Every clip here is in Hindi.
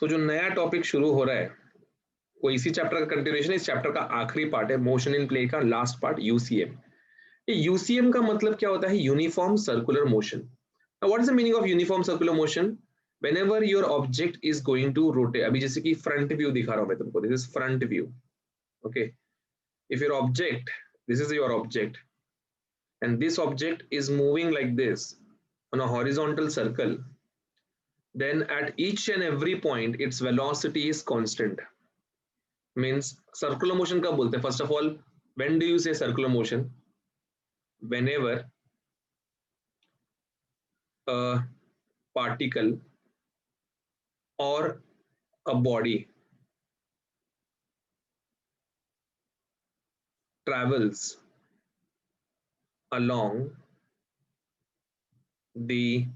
सो जो नया टॉपिक शुरू हो रहा है वो इसी चैप्टर का कंटिन्यूएशन, इस चैप्टर का आखिरी पार्ट है, मोशन इन प्ले का लास्ट पार्ट, यूसीएम। यूसीएम का मतलब क्या होता है? Uniform circular motion. What is the meaning of uniform circular motion? whenever your object is going to rotate, अभी जैसे कि फ्रंट व्यू दिखा रहा हूं मैं तुमको, this is front view, okay. if your object, this is your object, and this object is moving like this on a horizontal circle, then at each and every point its velocity is constant. Means circular motion कब बोलते हैं? First of all, when do you say circular motion? Whenever a particle or a body travels along the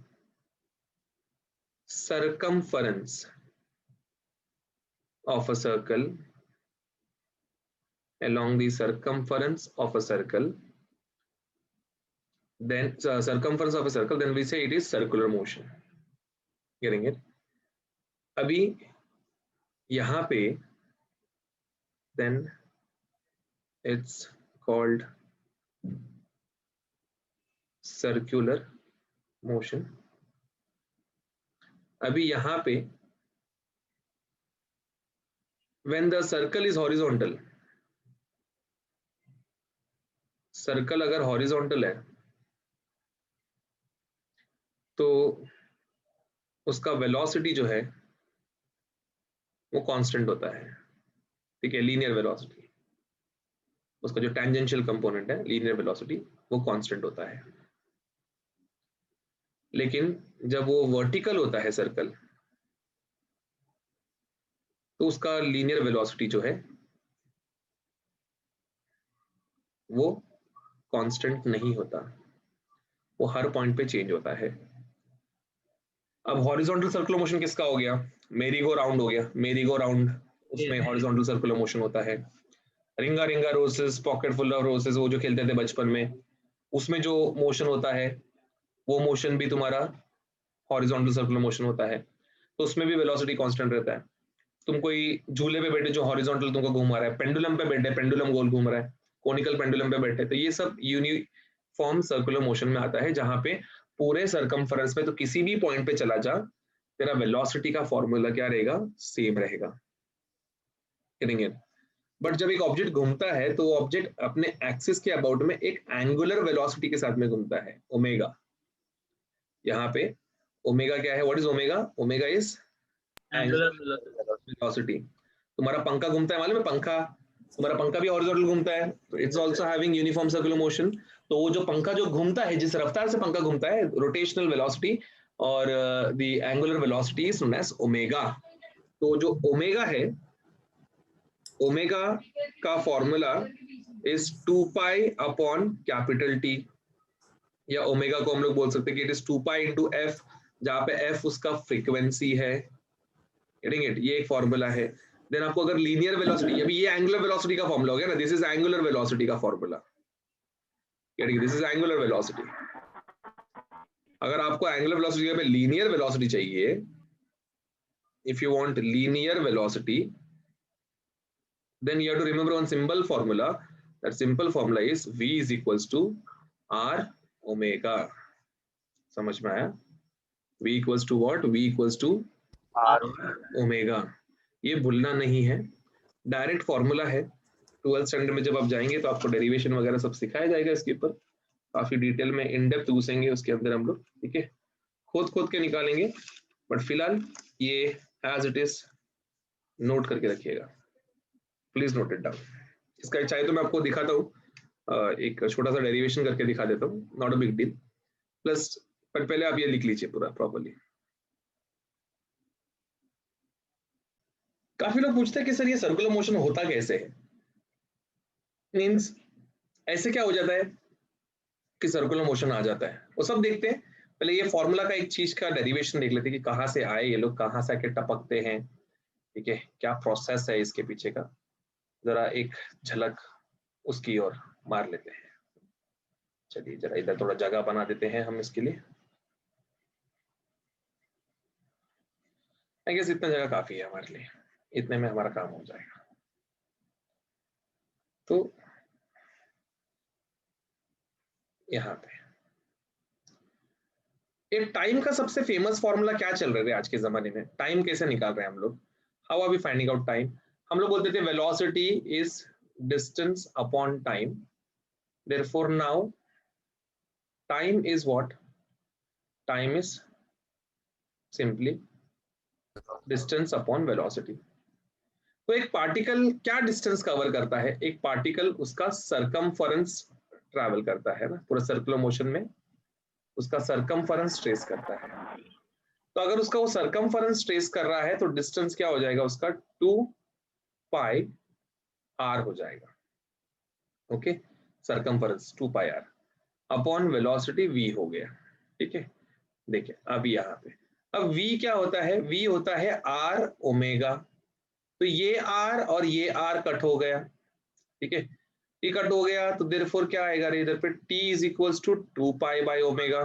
circumference of a circle, along the circumference of a circle, then circumference of a circle, then we say it is circular motion. Getting it? अभी यहाँ पे then it's called circular motion. अभी यहाँ पे when the circle is horizontal, circle अगर हॉरिजॉन्टल है तो उसका वेलोसिटी जो है वो कांस्टेंट होता है, ठीक है, लीनियर वेलोसिटी। उसका जो टेंजेंशियल कंपोनेंट है लीनियर वेलोसिटी वो कांस्टेंट होता है। लेकिन जब वो वर्टिकल होता है सर्कल तो उसका लीनियर वेलोसिटी जो है वो कांस्टेंट नहीं होता, वो हर पॉइंट पे चेंज होता है। अब हॉरिजॉन्टल सर्कुलर मोशन किसका हो गया? मेरी गो राउंड हो गया, मेरी गो राउंड, उसमें हॉरिजॉन्टल सर्कुलर मोशन होता है। रिंगा रिंगा रोसेस, पॉकेट फुल ऑफ रोसेस, वो जो खेलते थे बचपन में, उसमें जो मोशन होता है वो मोशन भी तुम्हारा हॉरिजॉन्टल सर्कुलर मोशन होता है, तो उसमें भी वेलोसिटी कांस्टेंट रहता है। तुम कोई झूले पे बैठे जो हॉरिजॉन्टल तुमको घुमा रहा है, पेंडुलम पे बैठे, पेंडुलम गोल घूम रहा है, कोनिकल पेंडुलम पे बैठे, तो ये सब यूनिफॉर्म सर्कुलर मोशन में आता है, जहां पे पूरे सर्कमफरेंस पे तो किसी भी पॉइंट पे चला जा, तेरा वेलोसिटी का फॉर्मूला क्या रहेगा? सेम रहेगा। बट जब एक ऑब्जेक्ट घूमता है तो ऑब्जेक्ट अपने एक्सिस के अबाउट में एक एंगुलर वेलोसिटी के साथ में घूमता है, ओमेगा। यहाँ पे ओमेगा क्या है? What is omega? Omega is angular velocity. तुम्हारा पंखा घूमता है, मालूम है? पंखा, तुम्हारा पंखा भी हॉरिजॉन्टल घूमता है, तो it's also having uniform circular motion. तो वो जो पंखा जो घूमता है, जिस रफ्तार से पंखा घूमता है, रोटेशनल वेलोसिटी और the angular velocity is known as omega. तो जो ओमेगा है, ओमेगा का formula is 2 pi upon capital T, या ओमेगा को हम लोग बोल सकते हैं कि it is 2 pi into F, जहां पे एफ उसका फ्रीक्वेंसी है। Getting it? ये एक फॉर्मूला है। देन आपको अगर लीनियर वेलोसिटी, अभी ये एंगुलर वेलोसिटी का फॉर्मूला हो गया ना, दिस इज एंगुलर वेलोसिटी का formula. Getting it? This is angular velocity. अगर आपको एंगुलर वेलोसिटी पे लीनियर वेलोसिटी चाहिए, if you want linear velocity, then you have to remember one simple formula. That simple formula is v is equals to r omega. समझ में आया? v equals to what? v equals to r omega. ये भूलना नहीं है, डायरेक्ट फॉर्मूला है। 12th स्टैंडर्ड में जब आप जाएंगे तो आपको डेरिवेशन वगैरह सब सिखाया जाएगा, इसके ऊपर काफी डिटेल में इन डेप्थ घुसेंगे उसके अंदर हम लोग, ठीक है, खोद खोद के निकालेंगे। बट फिलहाल ये एज इट इज नोट करके रखिएगा, प्लीज नोट इट डाउन। इसका चाहे तो मैं आपको दिखाता हूँ, एक छोटा सा डेरिवेशन करके दिखा देता हूँ, not a big deal. Plus पर पहले आप ये लिख लीजिए पूरा प्रॉपर्ली। काफी लोग पूछते हैं कि सर ये सर्कुलर मोशन होता कैसे है? मींस ऐसे क्या हो जाता है कि सर्कुलर मोशन आ जाता है, वो सब देखते हैं। पहले ये फॉर्मूला का एक चीज का डेरिवेशन देख लेते हैं कि कहाँ से आए ये लोग, कहाँ से आके टपकते हैं, ठीक है, क्या प्रोसेस है इसके पीछे का, जरा एक झलक उसकी ओर मार लेते हैं। चलिए जरा इधर थोड़ा जगह बना देते हैं हम इसके लिए। आई गेस इतना जगह काफी है हमारे लिए, इतने में हमारा काम हो जाएगा। तो यहाँ पे ये टाइम का सबसे फेमस फॉर्मूला क्या चल रहा है आज के जमाने में, टाइम कैसे निकाल रहे हैं हम लोग, how are we finding out time? हम लोग बोलते थे velocity is distance upon time, therefore now time is what? Time is simply distance upon velocity. तो एक पार्टिकल क्या डिस्टेंस कवर करता है? एक पार्टिकल उसका सरकमफरेंस ट्रैवल करता है ना, पूरा सर्कुलर मोशन में उसका सरकमफरेंस ट्रेस करता है। तो अगर उसका वो सरकमफरेंस ट्रेस कर रहा है तो डिस्टेंस क्या हो जाएगा उसका? 2 पाई आर हो जाएगा। Okay, circumference 2 pi r upon velocity v हो गया। ठीक है, देखिए अब यहाँ पे, अब v क्या होता है? v होता है r ओमेगा। तो ये r और ये r कट हो गया। ठीक है, t कट हो गया तो देयरफॉर क्या आएगा रे इधर पे? t is equals to 2 pi by omega.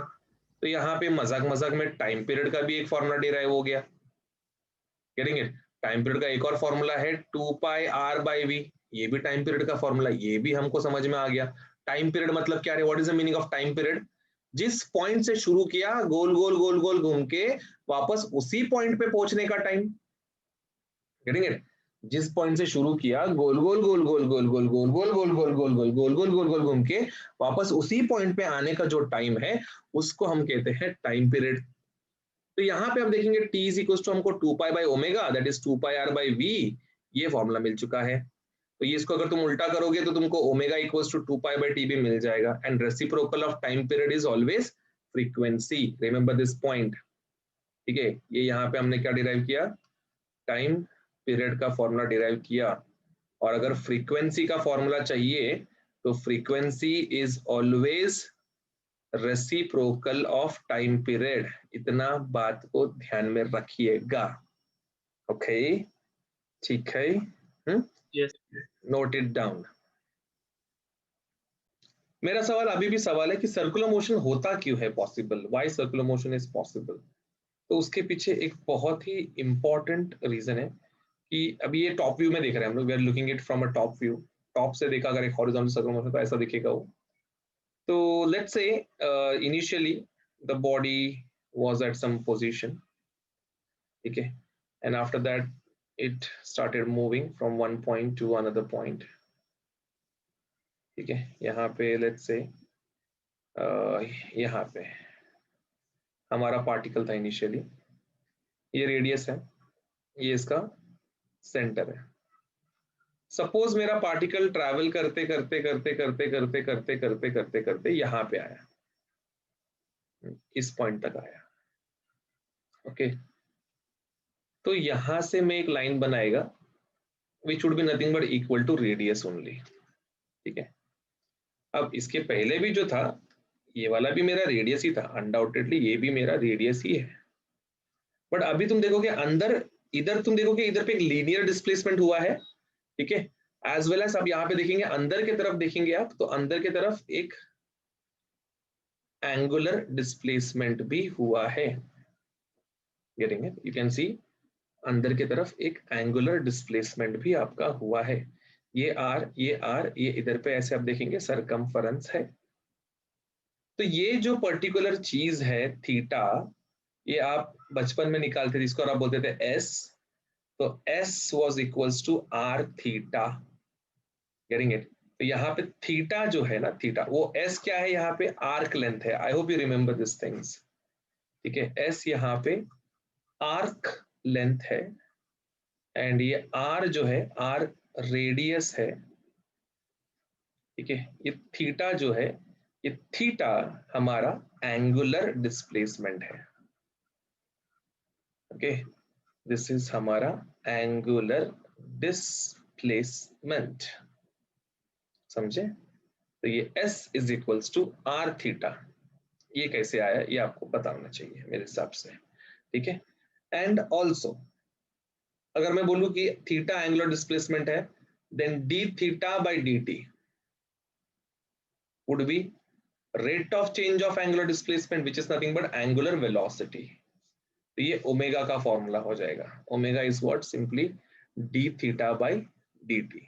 तो यहाँ पे मजाक मजाक में टाइम पीरियड का भी एक फॉर्मूला डिराइव हो गया। Getting it? टाइम पीरियड का एक और फॉर्मूला है 2 पाई r बाय v, ये भी टाइम पीरियड का फॉर्मूला, ये भी हमको समझ में आ गया। टाइम पीरियड मतलब क्या है? What is the meaning of time period? जिस पॉइंट से शुरू किया गोल गोल गोल गोल घूम के वापस उसी पॉइंट पे पहुंचने का टाइम। Getting it? जिस पॉइंट से शुरू किया गोल गोल गोल गोल गोल गोल गोल गोल गोल गोल गोल गोल गोल गोल गोल गोल घूम के वापस उसी पॉइंट पे आने का जो टाइम है उसको हम कहते हैं टाइम पीरियड। तो यहाँ पे हम देखेंगे t इज इक्वल टू हमको 2 pi by omega, that is 2 pi r by v, ये फॉर्मूला मिल चुका है। तो ये इसको अगर तुम उल्टा करोगे तो तुमको omega equals to 2 pi by t भी मिल जाएगा। And reciprocal of time period is always frequency, remember this point. ठीक है, ये यहाँ पे हमने क्या डिराइव किया? टाइम पीरियड का फॉर्मूला डिराइव किया। और अगर फ्रीक्वेंसी का फॉर्मूला चाहिए तो frequency is always reciprocal of time period, इतना बात को ध्यान में रखिएगा। ओके, ठीक है, Yes. Note it down. मेरा सवाल अभी भी सवाल है कि सर्कुलर मोशन होता क्यों है possible, why circular motion is possible? तो उसके पीछे एक बहुत ही इंपॉर्टेंट रीजन है कि अभी ये टॉप व्यू में देख रहे हैं हम लोग, we are looking it from a top view. Top से देखा अगर एक हॉरिजॉन्टल सर्कुलर मोशन तो ऐसा दिखेगा वो। तो let's say initially the body was at some position, ठीक है, and after that it started moving from one point to another point। ठीक है, यहाँ पे लेट्स से यहाँ पे हमारा पार्टिकल था इनिशियली, ये रेडियस है, ये इसका सेंटर है। सपोज मेरा पार्टिकल ट्रैवल करते करते करते करते करते करते करते करते करते यहाँ पे आया, इस पॉइंट तक आया। ओके, तो यहां से मैं एक लाइन बनाएगा which would be nothing but equal to radius only. ठीक है, अब इसके पहले भी जो था ये वाला भी मेरा रेडियस ही था, अनडाउटेडली ये भी मेरा रेडियस ही है। बट अभी तुम देखोगे अंदर, इधर तुम देखोगे इधर पे एक लीनियर डिस्प्लेसमेंट हुआ है। ठीक है, एज वेल एज अब यहाँ पे देखेंगे अंदर की तरफ, देखेंगे आप तो अंदर की तरफ एक एंगुलर डिस्प्लेसमेंट भी हुआ है। Getting it? You can see अंदर की तरफ एक एंगुलर डिस्प्लेसमेंट भी आपका हुआ है। ये आर, ये आर, ये इधर पे ऐसे आप देखेंगे सरकमफरेंस है। तो ये जो पर्टिकुलर चीज है थीटा, ये आप बचपन में निकालते थे, इसको आप बोलते थे एस। तो S was equals to r theta. Getting it? तो यहाँ पे थीटा जो है ना, थीटा वो एस क्या है? यहाँ पे आर्क लेंथ है। I hope you remember this things. ठीक है, एस यहाँ पे आर्क लेंथ है एंड ये आर जो है, आर रेडियस है। ठीक है, ये थीटा जो है, ये थीटा हमारा एंगुलर डिस्प्लेसमेंट है। ओके, दिस इज हमारा एंगुलर डिस्प्लेसमेंट, समझे? तो ये S is equals to r theta, ये कैसे आया ये आपको पता होना चाहिए मेरे हिसाब से। ठीक है, एंड ऑल्सो अगर मैं बोलूं कि थीटा एंगुलर डिस्प्लेसमेंट है, then d theta by d t would be rate of change of angular displacement which is nothing but angular velocity। तो ये ओमेगा का फॉर्मूला हो जाएगा, omega is what, simply D theta by d T.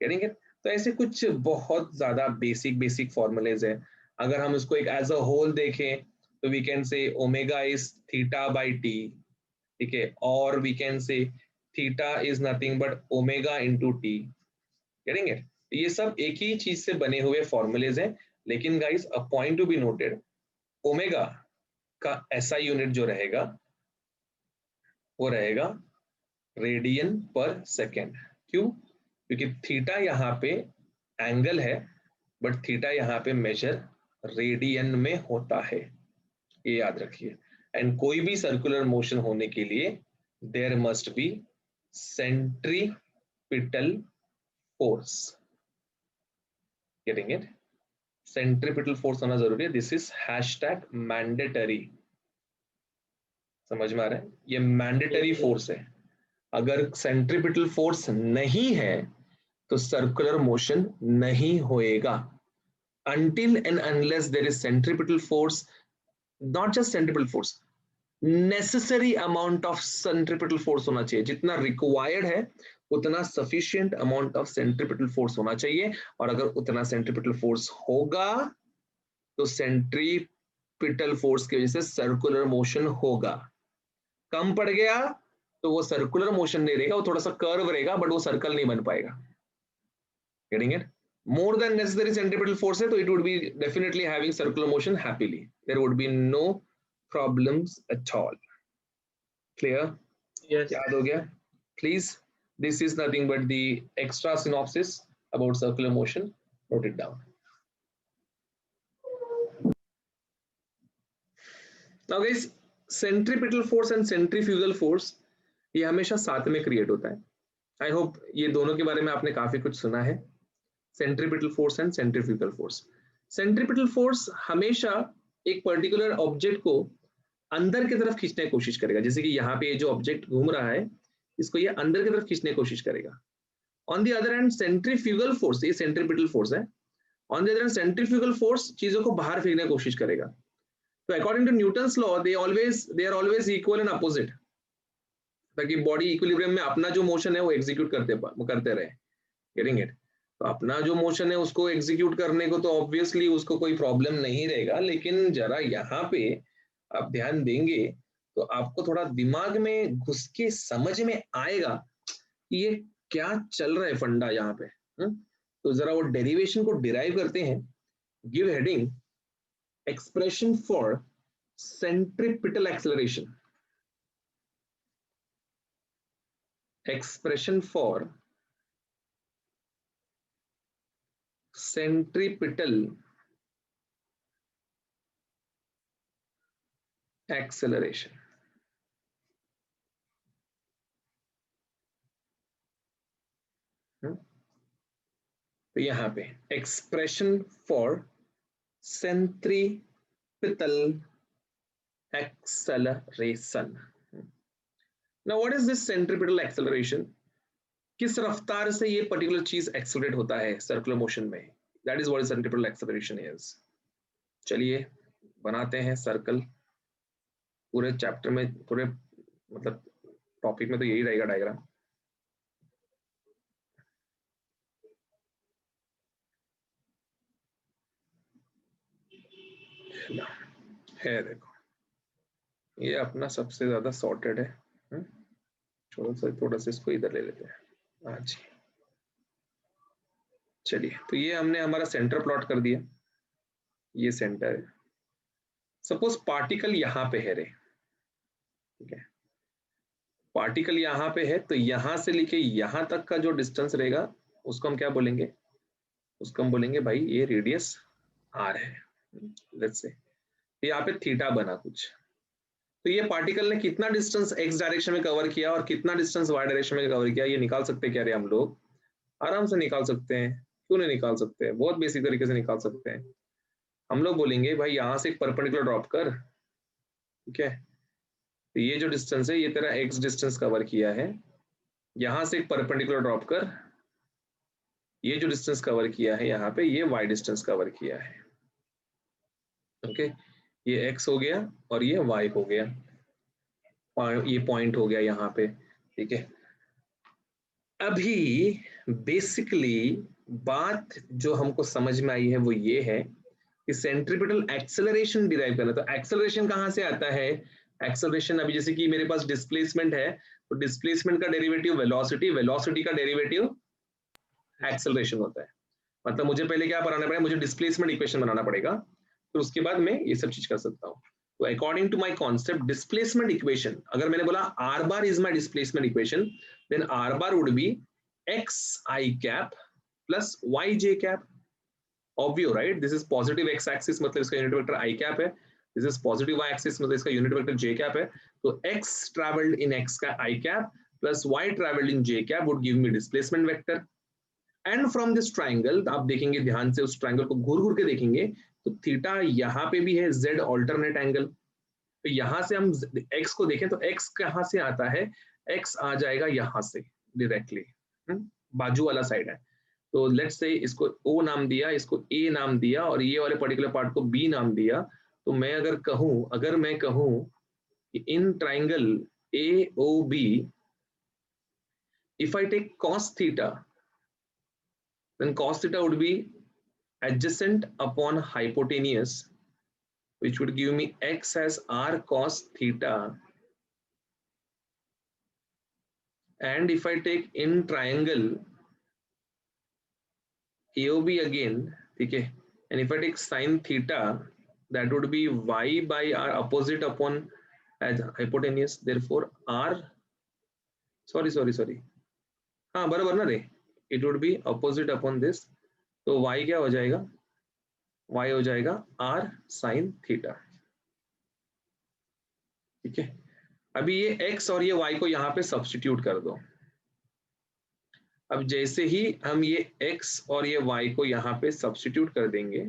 करेंगे तो ऐसे कुछ बहुत ज्यादा बेसिक बेसिक फॉर्मूलेज है। अगर हम इसको एक एज अ होल देखें तो we can say omega is theta by t, ठीक है, और we can say theta is nothing but omega into t. करेंगे ये सब एक ही चीज से बने हुए फॉर्मूलेज हैं, लेकिन guys a point to be noted, omega का एसआई यूनिट जो रहेगा वो रहेगा रेडियन पर सेकेंड। क्यों? क्योंकि थीटा यहाँ पे एंगल है, बट थीटा यहाँ पे मेजर रेडियन में होता है, ये याद रखिए। एंड कोई भी सर्कुलर मोशन होने के लिए there must be centripetal force. Getting it? Centripetal force होना जरूरी है। This is hashtag mandatory. समझ में आ रहा है? ये मैंडेटरी फोर्स है। अगर सेंट्रीपिटल फोर्स नहीं है तो सर्कुलर मोशन नहीं होएगा। until and unless there is centripetal force, not just centripetal force, necessary amount of centripetal force होना चाहिए, जितना required है उतना sufficient amount of centripetal force होना चाहिए। और अगर उतना centripetal force होगा तो centripetal force की वजह से circular motion होगा। कम पड़ गया तो वो सर्कुलर मोशन नहीं रहेगा, वो थोड़ा सा कर्व रहेगा, बट वो सर्कल नहीं बन पाएगा। Getting it? More than necessary centripetal force है तो it would be definitely having circular motion happily. There would be no problems at all. Clear? Yes. याद हो गया? Please, this is nothing but the extra synopsis about circular motion. Note it down. Now guys, centripetal force and centrifugal force ये हमेशा साथ में क्रिएट होता है। आई होप ये दोनों के बारे में आपने काफी कुछ सुना है। Centripetal force and centrifugal force. Centripetal force हमेशा एक पर्टिकुलर ऑब्जेक्ट को अंदर की तरफ खींचने की कोशिश करेगा। जैसे कि यहाँ पे जो ऑब्जेक्ट घूम रहा है इसको ये अंदर की तरफ खींचने की कोशिश करेगा। On the other hand centrifugal force, ये सेंट्रीपिटल फोर्स है, on the other hand centrifugal force चीजों को बाहर फेंकने की कोशिश करेगा। तो according to Newton's law they are always equal and opposite, ताकि बॉडी इक्विलिब्रियम में अपना जो मोशन है वो एग्जीक्यूट करते रहे। Getting it? तो अपना जो मोशन है उसको एग्जीक्यूट करने को तो ऑब्वियसली उसको कोई प्रॉब्लम नहीं रहेगा, लेकिन जरा यहाँ पे आप ध्यान देंगे तो आपको थोड़ा दिमाग में घुस के समझ में आएगा कि ये क्या चल रहा है फंडा यहाँ पे। तो जरा वो डेरिवेशन को डिराइव करते हैं। Give heading expression for centripetal acceleration. Expression for centripetal acceleration। तो यहाँ पे expression for centripetal acceleration। Now what is this centripetal acceleration? किस रफ्तार से ये पर्टिकुलर चीज एक्सेलरेट होता है सर्कुलर मोशन में? That is what centripetal acceleration is. चलिए बनाते हैं सर्कल। पूरे चैप्टर में, पूरे मतलब टॉपिक में तो यही रहेगा डायग्राम। है देखो, ये अपना सबसे ज्यादा सॉर्टेड है। थोड़ा सा इसको इधर ले लेते हैं। हाँ जी, चलिए तो ये हमने हमारा सेंटर प्लॉट कर दिया, ये सेंटर है। सपोज पार्टिकल यहाँ पे है रे, ठीक है, पार्टिकल यहाँ पे है, तो यहां से लेके यहां तक का जो डिस्टेंस रहेगा उसको हम क्या बोलेंगे? उसको हम बोलेंगे भाई ये रेडियस आर है। लेट्स से यहाँ पे थीटा बना कुछ, तो ये पार्टिकल ने कितना डिस्टेंस एक्स डायरेक्शन में कवर किया और कितना डिस्टेंस वाई डायरेक्शन में कवर किया, ये निकाल सकते हैं क्या रे हम लोग? आराम से निकाल सकते हैं। क्यों नहीं निकाल सकते हैं? बहुत बेसिक तरीके से निकाल सकते हैं। हम लोग बोलेंगे भाई यहाँ से एक परपेंडिकुलर ड्रॉप कर, ठीक है, तो ये जो डिस्टेंस है ये तेरा एक्स डिस्टेंस कवर किया है, यहां से एक परपेंडिकुलर ड्रॉप कर, ये जो डिस्टेंस कवर किया है यहाँ पे ये वाई डिस्टेंस कवर किया है। ओके, ये एक्स हो गया और ये वाई हो गया। ये पॉइंट हो गया यहाँ पे, ठीक है। अभी बेसिकली बात जो हमको समझ में आई है वो ये है कि सेंट्रीपिटल एक्सेलरेशन डिराइव करना। तो एक्सेलरेशन कहाँ से आता है? एक्सेलरेशन अभी जैसे कि मेरे पास डिस्प्लेसमेंट है, तो डिस्प्लेसमेंट का डेरिवेटिव वेलोसिटी, वेलोसिटी का डेरिवेटिव एक्सेलरेशन होता है। मतलब मुझे पहले क्या बनाना पड़ेगा, मुझे डिस्प्लेसमेंट इक्वेशन बनाना पड़ेगा, तो उसके बाद मैं ये सब चीज कर सकता हूँ। तो according to my concept displacement equation, अगर मैंने बोला r bar is my displacement equation, then r bar would be x i cap plus y j cap. ऑब्वियो right, this is positive x axis मतलब इसका यूनिट वेक्टर आई कैप है, this is positive y axis मतलब इसका यूनिट वेक्टर जे कैप है। तो एक्स ट्रैवल्ड इन एक्स का i cap plus y travelled in j cap would give me displacement vector. And from this triangle आप देखेंगे ध्यान से, उस ट्राइंगल को घूर घूर के देखेंगे तो थीटा यहाँ पे भी है, जेड ऑल्टरनेट एंगल। तो यहाँ से हम एक्स को देखें तो एक्स कहाँ से आता है, एक्स आ जाएगा यहाँ से डायरेक्टली, बाजू वाला साइड है। तो लेट्स से इसको ओ नाम दिया, इसको ए नाम दिया और ये वाले पर्टिकुलर पार्ट को बी नाम दिया। तो मैं अगर मैं कहूँ कि in triangle A O B if I take cos theta, then cos theta would be adjacent upon hypotenuse, which would give me x as r cos theta. And if I take in triangle AOB again, okay, and if I take sin theta, that would be y by r opposite upon as hypotenuse. Therefore, r sorry हाँ बराबर ना रे, it would be opposite upon this. तो y क्या हो जाएगा, y हो जाएगा r sin theta, ठीक है। अभी ये x और ये y को यहाँ पे सब्स्टिट्यूट कर दो। अब जैसे ही हम ये x और ये y को यहाँ पे सब्स्टिट्यूट कर देंगे,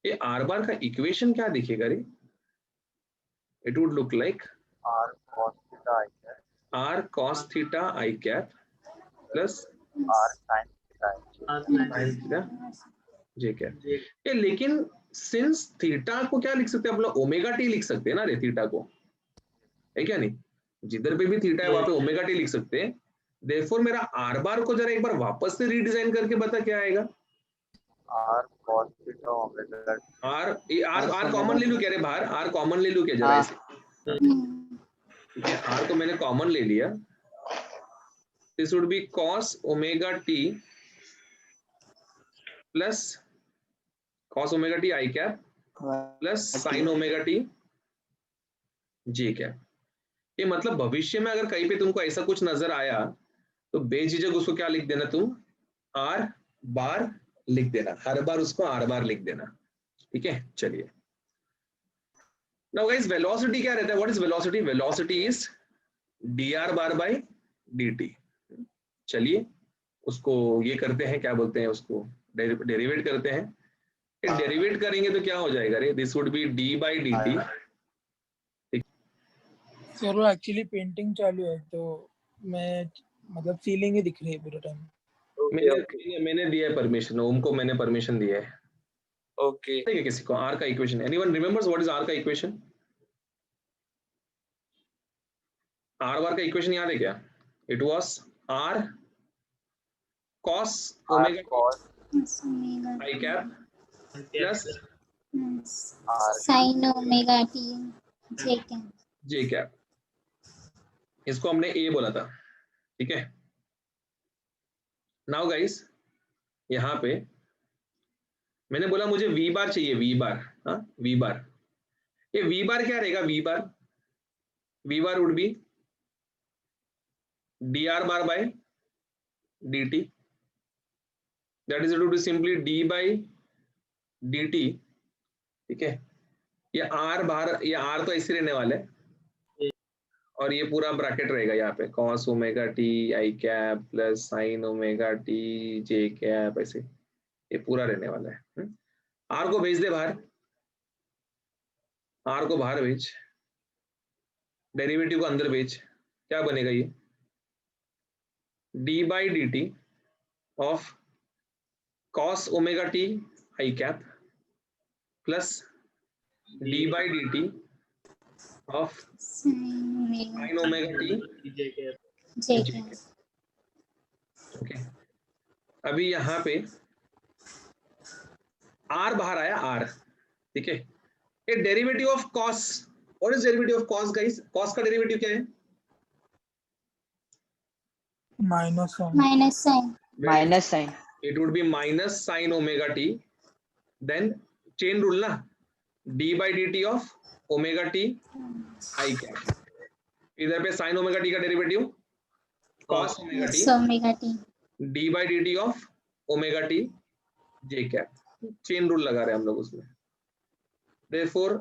ये r बार का इक्वेशन क्या दिखेगा रे? It would look like r cos theta I cap plus r sin theta j cap। ये लेकिन सिंस थीटा को क्या लिख सकते हैं, हम लोग ओमेगा टी लिख सकते हैं ना रे, थीटा को, है क्या नहीं? जिधर पे भी थीटा है वहां पे ओमेगा टी लिख सकते हैं। देयरफॉर मेरा आर बार को जरा एक बार वापस से रीडिजाइन करके बता क्या आएगा। R cos theta omega, r common ले लूं क्या रे बाहर, आर कॉमन ले लूं क्या जरा इसे, ठीक है। आर को मैंने कॉमन ले लिया, this would be cos omega t plus cos omega t I cap plus sin omega t j cap. ये मतलब भविष्य में अगर कहीं पे तुमको ऐसा कुछ नजर आया तो बेझिझक उसको क्या लिख देना, तुम आर बार लिख देना, हर बार उसको आर बार लिख देना, ठीक है। चलिए नाउ गाइस, वेलोसिटी क्या रहता है, what is velocity? Velocity is dr bar by dt। चलिए उसको ये करते हैं, क्या बोलते हैं उसको, डेरिवेट करते हैं। डेरिवेट करेंगे तो क्या हो जाएगा रे, this would be d by dt। Sir वो एक्चुअली पेंटिंग चालू है तो मैं मतलब सीलिंग ही दिख रही है पूरे टाइम। मैंने दिया है परमिशन, ओम को मैंने परमिशन दिया है। ओके ठीक है, किसी को आर का equation, anyone remembers what is r का इक्वेशन? आर बार का इक्वेशन याद है क्या? It was r cos omega I cap plus sin omega t j cap. इसको हमने ए बोला था, ठीक है। नाउ गाइस यहाँ पे मैंने बोला मुझे वी बार चाहिए, वी बार, हाँ वी बार। ये वी बार क्या रहेगा, v bar would be d r bar by d t, that is to simply d by d t, ठीक है। ये आर बाहर, ये आर तो ऐसे रहने वाले और ये पूरा ब्रैकेट रहेगा यहाँ पे cos ओमेगा टी आई cap plus sin omega t j cap, ऐसे ये पूरा रहने वाला है। आर को भेज दे बाहर, आर को बाहर भेज, डेरिवेटिव को अंदर भेज, क्या बनेगा ये D by d t of cos omega t I cap plus D by d t of sin sin omega T j cap okay. अभी यहाँ पे r बाहर आया r, ठीक है। ये derivative of cos, what is derivative of cos guys? cos का डेरिवेटिव क्या है? minus sin minus sin. It would be minus sin omega t, then chain rule ना, d by dt of omega t I cap। इधर पे sin omega t का derivative cos omega t omega t d by dt of omega t j cap, chain rule लगा रहे हैं हम लोग उसमें। therefore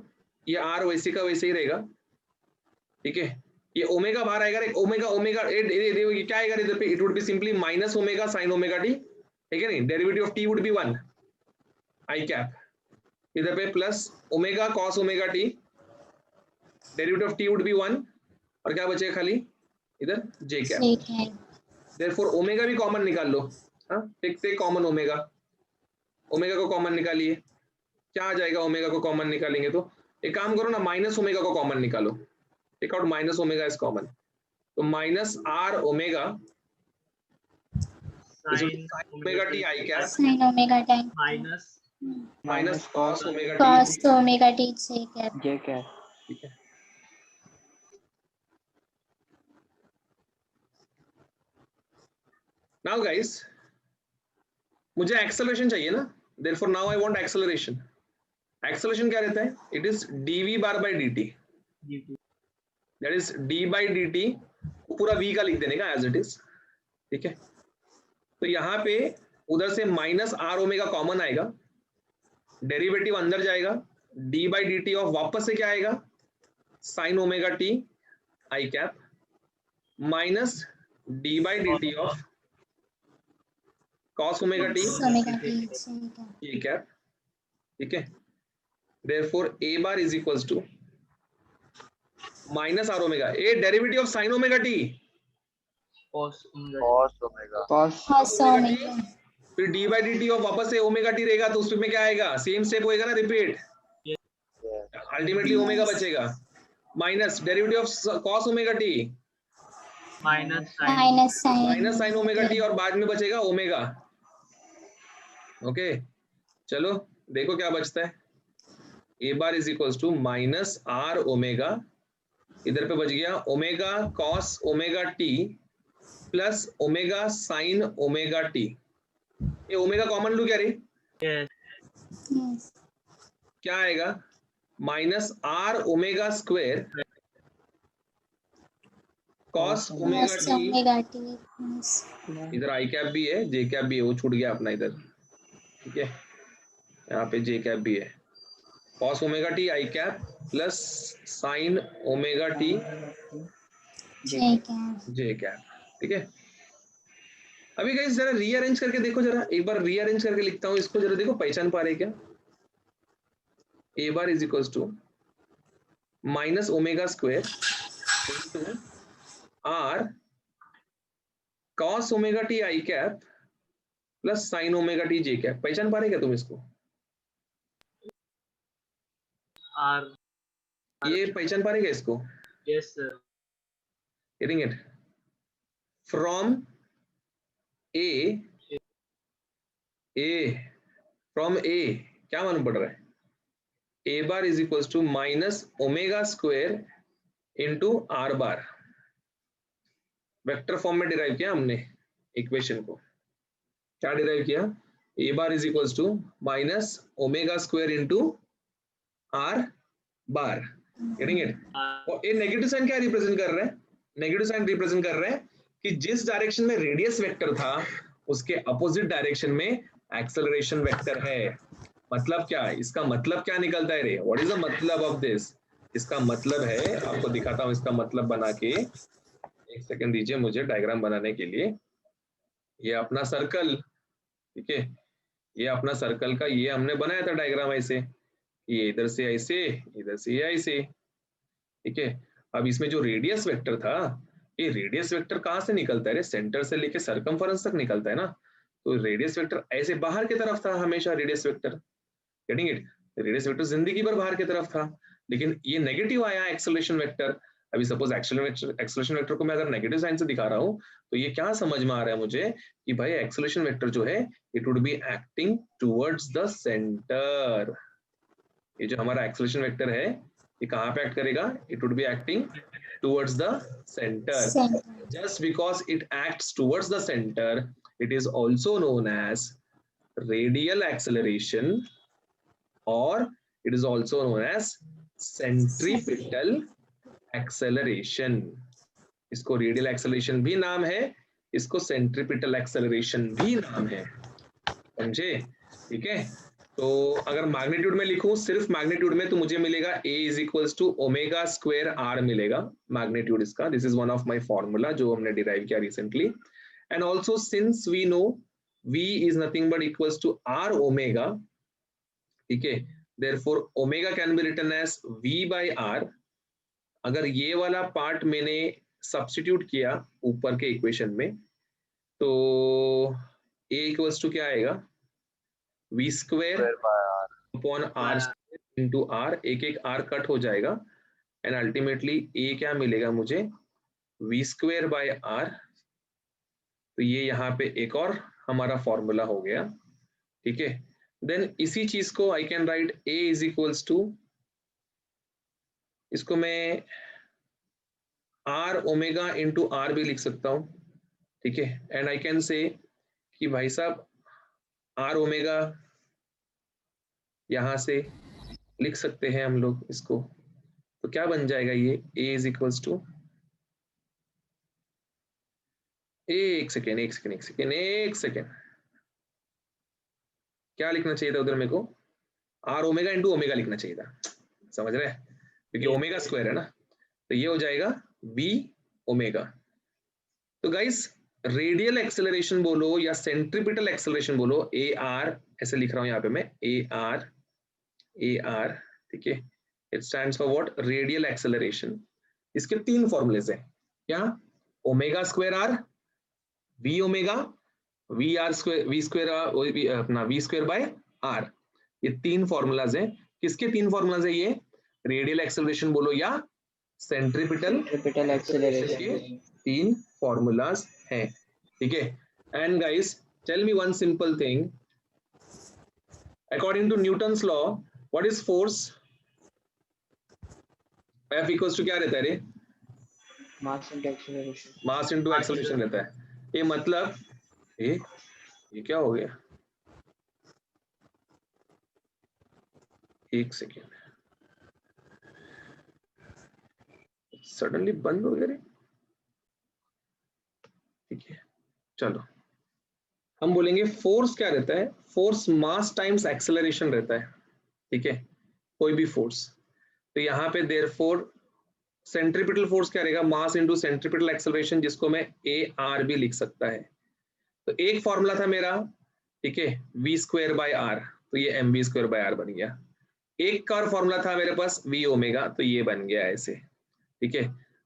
ये r वैसे का वैसे ही रहेगा, ठीक है। ये ओमेगा बाहर आएगा, ओमेगा ओमेगा ये क्या आएगा इधर पे? It would be simply minus omega sin omega T, ठीक है नहीं। Derivative of T would B 1 I cap, इधर पे plus omega cos omega T, derivative of T would B 1, और क्या बचेगा खाली इधर जे कैप। देयरफॉर ओमेगा भी कॉमन निकाल लो, हाँ टेक कॉमन ओमेगा, ओमेगा को कॉमन निकालिए, क्या आ जाएगा? ओमेगा को कॉमन निकालेंगे तो एक काम करो ना, माइनस ओमेगा को कॉमन निकालो, take out minus omega is common, तो minus r omega omega t आई cap sin omega t minus cos omega cos omega t j cap J cap. ठीक है। नाउ गाइस मुझे एक्सेलरेशन चाहिए ना, therefore now I want acceleration. Acceleration क्या रहता है? It is dv bar by dt, that is d by dt, पूरा v का लिख देने का एज इट इज, ठीक है। तो यहाँ पे उधर से माइनस आर ओमेगा कॉमन आएगा, डेरिवेटिव अंदर जाएगा, d by d t of वापस से क्या आएगा? Sine omega t I cap minus d by d t of cos omega t ये कैप, ठीक है। Therefore a bar is equals to minus r omega, a derivative of sine omega t Cos omega फिर d by d t of वापस से ओमेगा टी रहेगा, तो उसमें क्या आएगा? सेम स्टेप होएगा ना, रिपीट, अल्टीमेटली ओमेगा बचेगा, minus derivative of cos omega T minus sign omega T, और बाद में बचेगा ओमेगा। ओके चलो देखो क्या बचता है, a bar is equals to minus r omega, इधर पे बच गया omega cos omega t plus omega sin omega t. ये ओमेगा कॉमन लू क्या रही? क्या आएगा? Minus r omega square cos omega t, इधर आई कैप भी है जे कैप भी है, वो छूट गया अपना इधर, ठीक है। यहाँ पे जे कैप भी है, कॉस ओमेगा टी आई cap plus sin omega t j cap, ठीक है। अभी गाइस जरा रीअरेंज करके देखो, जरा एक बार रीअरेंज करके लिखता हूँ इसको, जरा देखो पहचान पा रहे क्या? A bar is equals to minus omega square into r cos omega t I cap plus sin omega t j cap. पहचान पा रहे क्या तुम इसको? R. ये पहचान पा रहे क्या इसको? Yes sir. Getting it? From A from A क्या मालूम पड़ रहा है? A bar is equals to minus omega square into r bar, vector form में डिराइव किया हमने इक्वेशन को। क्या डिराइव किया? A bar is equals to minus omega square into r bar. Getting it? और ये नेगेटिव साइन क्या रिप्रेजेंट कर रहा है? नेगेटिव साइन रिप्रेजेंट कर रहा है कि जिस डायरेक्शन में रेडियस वेक्टर था उसके अपोजिट डायरेक्शन में एक्सेलरेशन वेक्टर है। मतलब क्या? इसका मतलब क्या निकलता है रे? व्हाट इज द मतलब ऑफ दिस? इसका मतलब है, आपको दिखाता हूं इसका मतलब बना के, एक सेकंड दीजिए मुझे डायग्राम बनाने के लिए। ये अपना सर्कल, ठीक है, ये अपना सर्कल का ये हमने बनाया था डायग्राम ऐसे, ये इधर से ऐसे, इधर से ये ऐसे, ठीक है। अब इसमें जो रेडियस वेक्टर था, ये रेडियस वेक्टर कहाँ से निकलता है रे? सेंटर से लेके सर्कमफरेंस तक निकलता है ना। तो रेडियस वेक्टर ऐसे बाहर की तरफ था हमेशा, radius vector. Getting it? Radius vector जिंदगी भर बाहर की तरफ था। लेकिन ये नेगेटिव आया एक्सेलरेशन वेक्टर। अभी सपोज एक्सेलरेशन वेक्टर को मैं अगर नेगेटिव साइन से दिखा रहा हूँ तो ये क्या समझ में आ रहा है मुझे कि भाई एक्सेलरेशन वेक्टर जो है it would be acting towards the centre. ये जो हमारा एक्सेलरेशन वेक्टर है ये कहाँ पे एक्ट करेगा? It would be acting towards the center. Center. Just because it acts towards the center, it is also known as radial acceleration, or it is also known as centripetal acceleration. इसको रेडियल एक्सेलरेशन भी नाम है, इसको सेंट्रिपिटल एक्सेलरेशन भी नाम है, समझे? ठीक है, तो अगर मैग्नीट्यूड में लिखूं सिर्फ मैग्नीट्यूड में तो मुझे मिलेगा a is equals to omega square r मिलेगा मैग्नीट्यूड इसका। This is one of my formula जो हमने डिराइव किया recently. And also since we know v is nothing but equals to r omega, ठीक है, therefore omega can be written as v by r। अगर ये वाला पार्ट मैंने सब्स्टिट्यूट किया ऊपर के इक्वेशन में तो a इक्वल्स टू क्या आएगा? v square upon r into r, एक एक r कट हो जाएगा एंड अल्टीमेटली a क्या मिलेगा मुझे? v square by r। तो ये यहाँ पे एक और हमारा फॉर्मूला हो गया, ठीक है। देन इसी चीज को I can write a is equals to, इसको मैं r ओमेगा इंटू r भी लिख सकता हूँ, ठीक है। एंड आई कैन से कि भाई साहब r ओमेगा यहां से लिख सकते हैं हम लोग इसको, तो क्या बन जाएगा ये? a इज इक्वल्स टू, एक सेकेंड, क्या लिखना चाहिए था उधर मेरे को? r ओमेगा इंटू ओमेगा लिखना चाहिए था, समझ रहे हैं, क्योंकि ओमेगा स्क्वायर है ना, तो ये हो जाएगा b ओमेगा। तो गाइस रेडियल एक्सेलरेशन बोलो या सेंट्रिपिटल एक्सेलरेशन बोलो, ए आर ऐसे लिख रहा हूं यहाँ पे मैं, ए आर, ठीक है, it stands for what? Radial acceleration. इसके तीन फॉर्मूलेज हैं, क्या? Omega square r, v omega, v r square, v square अपना वी स्क्वायर बाय आर, ये तीन फॉर्मूलाज हैं। किसके तीन फॉर्मूलाज है ये? रेडियल एक्सेलरेशन बोलो या सेंट्रिपिटल एक्सेलरेशन के तीन फॉर्मूलाज हैं, ठीक है। And guys tell me one simple thing, according to Newton's law what is force? F equals to क्या रहता है रे? Mass into acceleration. Mass into acceleration रहता है। ये मतलब ये क्या हो गया? एक सेकेंड, सडनली बंद हो गया रे, ठीक है। चलो हम बोलेंगे फोर्स क्या रहता है? फोर्स मास टाइम्स एक्सेलरेशन रहता है, ठीक है, कोई भी फोर्स। तो यहाँ पे देयरफॉर सेंट्रिपिटल फोर्स क्या रहेगा? मास इनटू सेंट्रिपिटल एक्सेलरेशन, जिसको मैं ए आर भी लिख सकता है। तो एक फॉर्मूला था मेरा, ठीक है, वी स्क्वायर बाय आर, तो ये m v square by r बन गया। एक का फॉर्मूला था मेरे पास वी ओमेगा, तो ये बन गया ऐसे, ठीक है।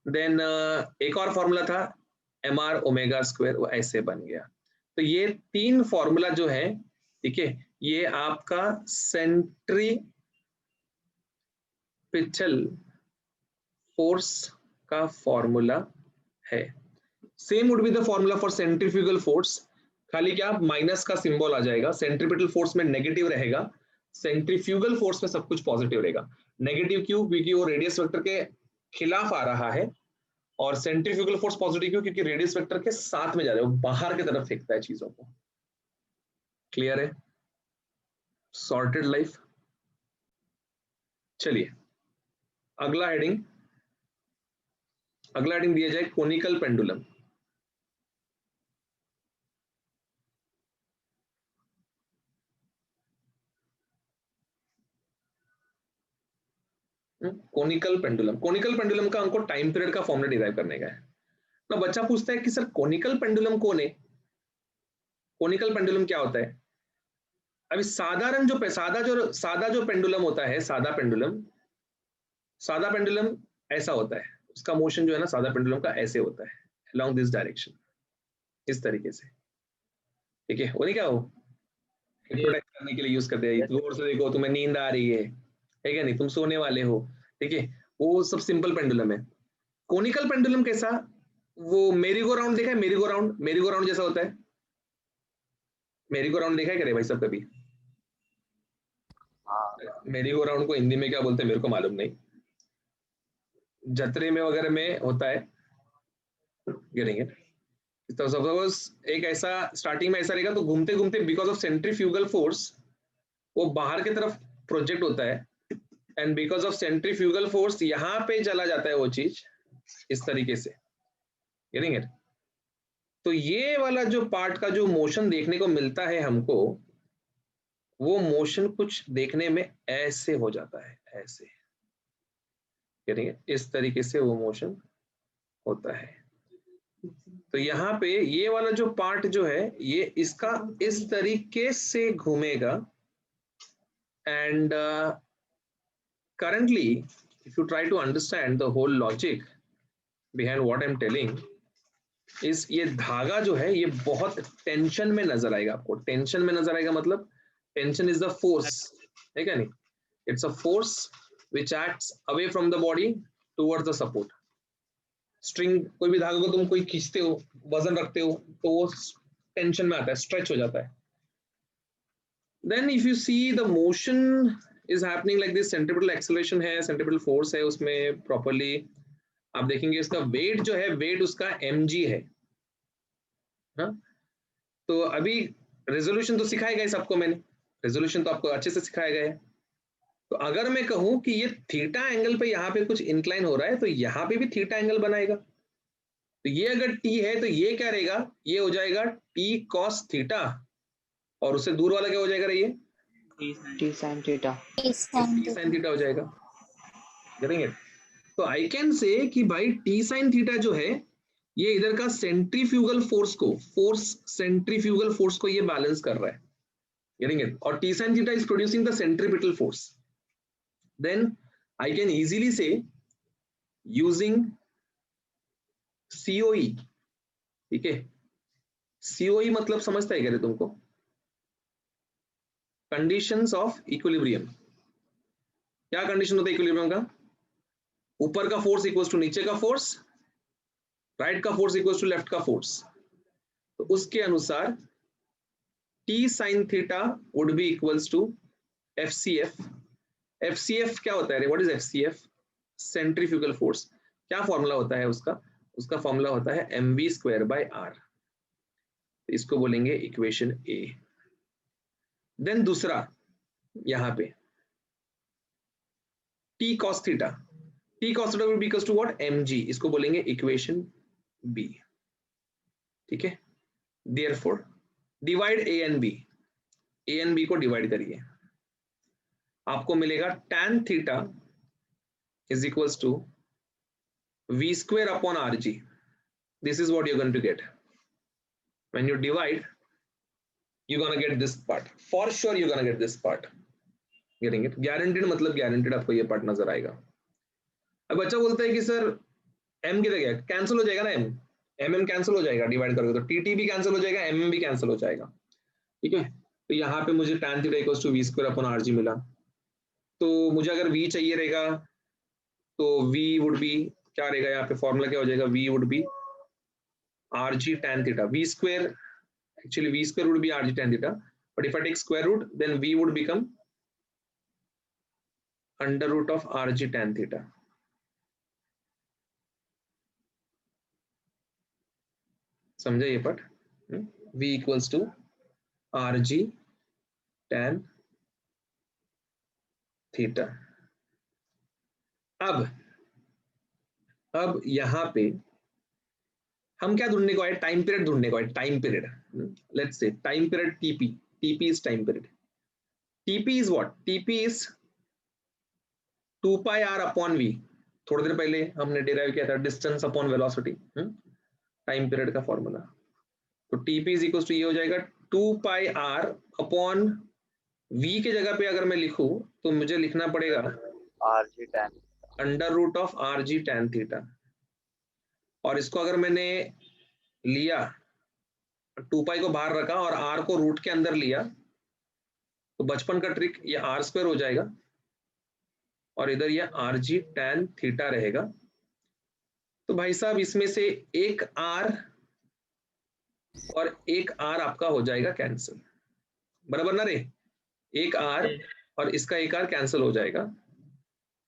देन एक और फॉर्मूला था एम आर ओमेगा स्क्वायर, वो ऐसे बन गया। तो ये तीन फॉर्मूला जो है, ठीक है, ये आपका सेंट्रिपिटल फोर्स का फॉर्मूला है। Same would be the formula for centrifugal force, खाली क्या माइनस का सिंबल आ जाएगा। सेंट्रिपिटल फोर्स में नेगेटिव रहेगा, सेंट्रीफ्यूगल फोर्स में सब कुछ पॉजिटिव रहेगा। नेगेटिव क्यों? क्योंकि वो रेडियस वेक्टर के खिलाफ आ रहा है, और सेंट्रीफ्यूगल फोर्स पॉजिटिव क्यों? क्योंकि रेडियस वेक्टर के साथ में जा रहा है, वो बाहर की तरफ फेंकता है चीजों को। क्लियर है? Sorted life. चलिए अगला हेडिंग दिया जाए कोनिकल पेंडुलम। कोनिकल पेंडुलम का हमको टाइम पीरियड का फॉर्मूला डिराइव करने का है ना। बच्चा पूछता है कि सर कोनिकल पेंडुलम कौन है? कोनिकल पेंडुलम क्या होता है? अभी साधा जो पेंडुलम होता है, सादा पेंडुलम ऐसा होता है, उसका मोशन जो है ना सादा पेंडुलम का ऐसे होता है, along दिस डायरेक्शन, इस तरीके से, ठीक है। वो नहीं क्या हो प्रोटेक्ट करने के लिए यूज करते हैं। गौर से देखो, तुम्हें नींद आ रही है क्या नहीं? तुम सोने वाले हो, ठीक है, वो सब सिंपल पेंडुलम है। कोनिकल पेंडुलम कैसा, वो मेरी गो राउंड देखा है, मेरी गो राउंड जैसा होता है। मेरी गो राउंड देखा है क्या रे भाई सब कभी? मेरी गो राउंड को हिंदी में क्या बोलते हैं मेरे को मालूम नहीं, जतरे में वगैरह में होता है, गेटिंग इट? तो सपोज एक ऐसा स्टार्टिंग में ऐसा रहेगा, तो घूमते घूमते बिकॉज ऑफ सेंट्रीफ्यूगल फोर्स वो बाहर की तरफ प्रोजेक्ट होता है, and because of centrifugal force यहाँ पे चला जाता है वो चीज इस तरीके से, गेटिंग इट? तो ये वाला जो पार्ट का जो मोशन देखने को मिलता है हमको, वो मोशन कुछ देखने में ऐसे हो जाता है, ऐसे, गेटिंग इट? इस तरीके से वो मोशन होता है। तो यहाँ पे ये वाला जो पार्ट जो है ये इसका इस तरीके से घूमेगा, and currently if you try to understand the whole logic behind what I'm telling is, ये धागा जो है ये बहुत टेंशन में नजर आएगा आपको। टेंशन में नजर आएगा मतलब टेंशन इज द फोर्स, है क्या नहीं? It's a force which acts away from the body towards the support. String, कोई भी धागा को तुम कोई खींचते हो, वजन रखते हो, तो वो टेंशन में आता है, स्ट्रेच हो जाता है। Then if you see the motion is happening like this, centripetal acceleration है, सेंट्रीपिटल फोर्स है उसमें प्रॉपर्ली, आप देखेंगे इसका वेट जो है, वेट उसका mg है। हाँ, तो अभी रेजोल्यूशन तो सिखाया गया सबको, मैंने रेजोल्यूशन तो आपको अच्छे से सिखाया गया है। तो अगर मैं कहूं कि ये थीटा एंगल पे यहाँ पे कुछ इंक्लाइन हो रहा है, तो यहाँ पे भी थीटा एंगल बनाएगा। तो ये अगर t है तो ये क्या रहेगा, ये हो जाएगा t cos थीटा, और उससे दूर वाला क्या हो जाएगा ये T sin theta. T sin t sin theta. Theta हो जाएगा, करेंगे? तो आई कैन से कि भाई t sin थीटा जो है ये इधर का सेंट्रीफ्यूगल सेंट्रीफ्यूगल फोर्स को ये बैलेंस कर रहा है, गेटिंग इट? और t sin theta is producing the centripetal force. Then I can easily say using COE, ठीक है? COE मतलब समझता है क्या रे तुमको? Conditions of equilibrium. क्या कंडीशन होता है इक्विलिब्रियम का? ऊपर का फोर्स इक्वल्स टू नीचे का फोर्स, राइट का फोर्स इक्वल्स टू लेफ्ट का फोर्स। तो उसके अनुसार t sin थीटा would be equals to FCF। FCF क्या होता है रे? What is FCF? Centrifugal force. क्या फॉर्मूला होता है उसका? उसका फॉर्मूला होता है mv स्क्वायर बाय r। इसको बोलेंगे इक्वेशन A। देन दूसरा यहां पे t cos theta, t cos theta will be equals to what? mg। इसको बोलेंगे इक्वेशन B, ठीक है? Therefore divide A and B को डिवाइड करिए, आपको मिलेगा tan theta is equals to v square upon rg. This is what you're going to get. When you divide, you're going to get this part. For sure you're going to get this part. Getting it? Guaranteed मतलब guaranteed आपको ये part नजर आएगा। अब बच्चा बोलता है कि सर m किधर गया? कैंसिल हो जाएगा ना, m कैंसिल हो जाएगा डिवाइड करोगे तो tt भी कैंसिल हो जाएगा, भी कैंसिल हो जाएगा, ठीक है? तो यहाँ पे मुझे tan theta equals to v square upon rg मिला। तो मुझे अगर v चाहिए रहेगा तो v वुड बी क्या रहेगा, यहाँ पे फॉर्मूला क्या हो जाएगा? v would be rg tan theta. V square, actually v square would be rg tan theta, but if I take square root then v would become under root of rg tan theta. समझे ये part? v equals to rg tan theta. अब यहां पे हम क्या ढूंढने को आए? टाइम पीरियड ढूंढने को आए, time period. Let's say time period TP is time period. TP is what? TP is 2 pi r upon v। थोड़ी देर पहले हमने डिराइव किया था distance upon velocity, time period का फॉर्मूला। तो TP इज इक्वल टू ये हो जाएगा 2 pi r अपॉन v के जगह पे अगर मैं लिखूं तो मुझे लिखना पड़ेगा rg tan under root of rg tan थीटा। और इसको अगर मैंने लिया 2 पाई को बाहर रखा और r को रूट के अंदर लिया तो बचपन का ट्रिक ये r स्क्वायर हो जाएगा और इधर ये आर जी टैन थीटा रहेगा। तो भाई साहब इसमें से एक आर और एक आर आपका हो जाएगा कैंसिल, बराबर ना रे? एक आर और इसका एक आर कैंसिल हो जाएगा,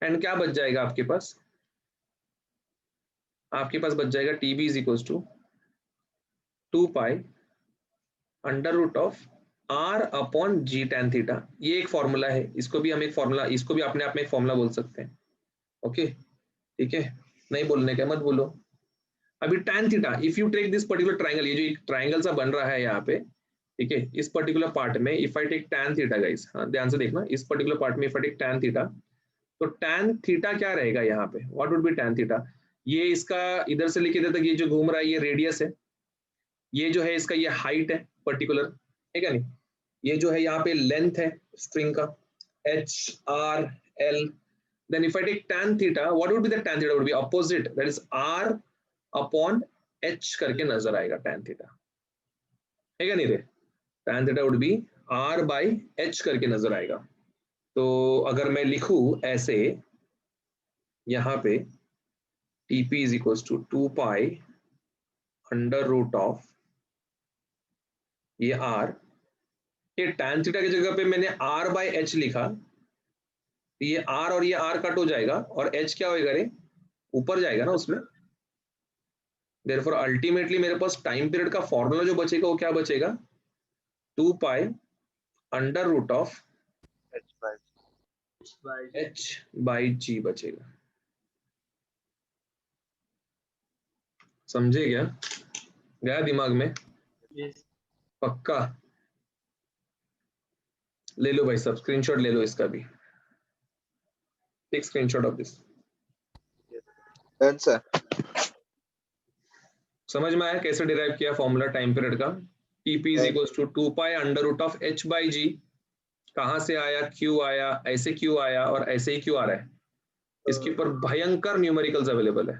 एंड क्या बच जाएगा आपके पास? आपके पास बच जाएगा T B is equal to 2 pi under root of r upon g tan theta. ये एक फॉर्मूला है, इसको भी हम एक फॉर्मूला, इसको भी अपने आप में एक फॉर्मूला बोल सकते हैं। ओके ठीक है, नहीं बोलने का मत बोलो। अभी tan theta, if you take this particular triangle, ये जो एक ट्राइंगल सा बन रहा है यहाँ पे, ठीक है, इस पर्टिकुलर पार्ट में if I take tan theta guys, हाँ ध्यान से देखना, इस पर्टिकुलर पार्ट में if I take tan theta, तो टैन थीटा क्या रहेगा यहाँ पे? What would be tan theta? ये इसका इधर से लेके इधर तक ये जो घूम रहा है ये रेडियस है, ये जो है इसका ये हाइट है पर्टिकुलर, ठीक है नहीं, ये जो है यहाँ पे लेंथ है स्ट्रिंग का, h r l. Then if I take tan theta, what would be the tan theta? Would be opposite, that is r upon h करके नजर आएगा tan थीटा, है क्या नहीं रे? tan theta would be r by h करके नजर आएगा। तो अगर मैं लिखूं ऐसे यहाँ पे TP is equal to 2 pi under root of ये r, ये tan थीटा की जगह पे मैंने r बाय h लिखा, ये r और ये r कट हो जाएगा और h क्या होएगा रे? ऊपर जाएगा ना उसमें। देयरफॉर अल्टीमेटली मेरे पास टाइम पीरियड का फॉर्मूला जो बचेगा वो क्या बचेगा? 2 pi under root of h by g बचेगा। समझे क्या? गया दिमाग में? पक्का? ले लो भाई सब, स्क्रीनशॉट ले लो इसका भी, take screenshot of this. Sir समझ में आया कैसे डिराइव किया फॉर्मूला टाइम पीरियड का? TP is equal to 2 pi under root of h by g। कहां से आया? Q आया, ऐसे Q आया और ऐसे ही Q आ रहा है। इसके ऊपर भयंकर न्यूमेरिकल्स अवेलेबल है।